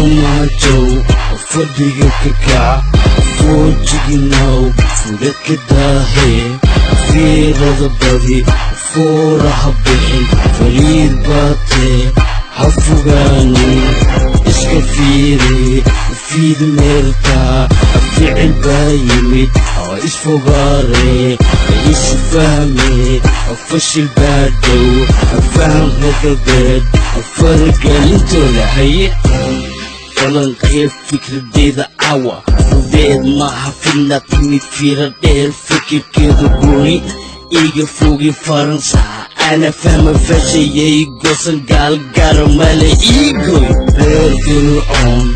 farmaajow fadhiga ka kaca foojiginow fuda ka daahe fiirada badi fooraha bixin fariid baatee ha fogaanin iska fiiri fiid meelka ficil baa yimid isfogaare isfahme fashil baa dhow fahamka galbeed faragelintooda haye falanqee fikradeyda cawa fudeed maaha fidna timid fiira dheer fikirkeeda gooni iga fogi faransa ana fahma fashayay gosan gaalgaara male iigoy reer fircoon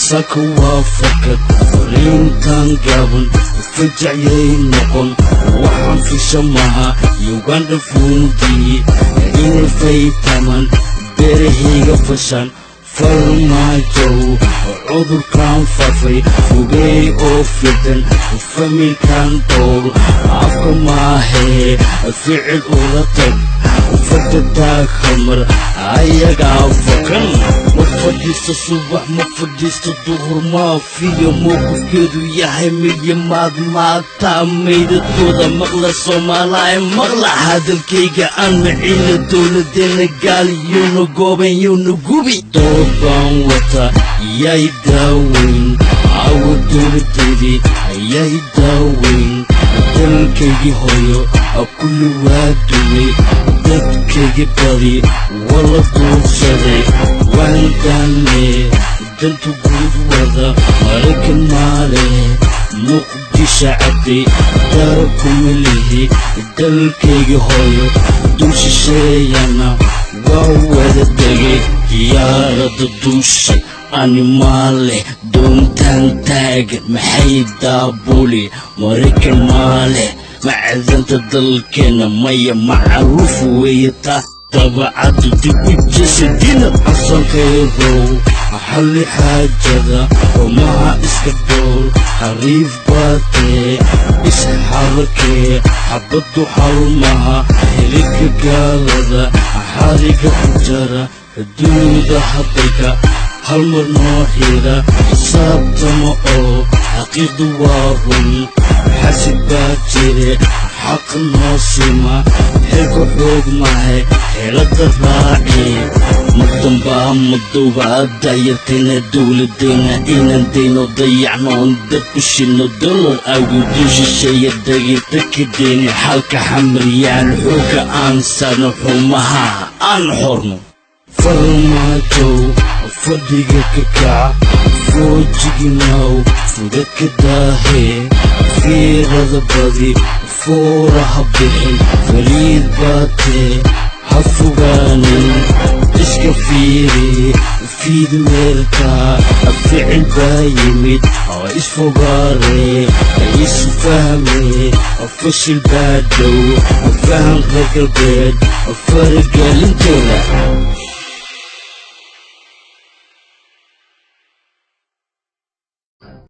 saka waa fakad fariintan gaaban fajacyay noqon waxaan fisha maha uganda fuundii inay faytaman berahayga fashan farmaajow cudurkan fafay fogey oo fidan familkan dool afka maahee ficil ula tag fadadaag hamar ayagaa fakan ma fadhiista subax ma fadhiista duhur maafiya mowqifkeedu yahay midyamaad maataa maydadooda maqla soomaalaay maqla hadalkayga aan maciina dowladeena gaal yowna gooban yowna gubi dood baan wata yay daaweyn cawa dowladeedii ayay daaweyn dalkaygii hooyo kulli waa dumay dadkaygii badi wala duursaday waan daanee dantu guud wada maraykan maale muqdisho cadday dara kuma lihi dalkaygii hooyo dul shisheeyana waa wada degay diyaarada duushay animaale doontaan taagan maxay daabuli maraykan maale macdanta dalkeena maya macruuf weeye taa dabacaddu dib u jesadina xasankaydow xalli xaajada rumaha iska dhool xariif baatee isxarakee xabaddu xarumaha xilidka gaalada xariga ku jara xuduuda hadalka hal mar noo xira xisaabtama oo xaqiiqdu waa run xasid baa jire xaq noo sima xilka xoog mahay xeelada raaci madambaa madowbaa daayartayna dowladeena inaan dayno dayacnoon dad ku shidno dolar awgudu shisheeya dagirta kadeeni xalka xamaryaan xooga aan saarno xumaha aan xorno farmaajow fadhiga ka kaca foojiginow fuda ka daahe fiirada badi fooraha bixin fariid baatee ha fogaanin iska fiiri fiid meelka ficil baa yimid isfogaare isfahme fashil baa dhow fahamka galbeed faragelintooda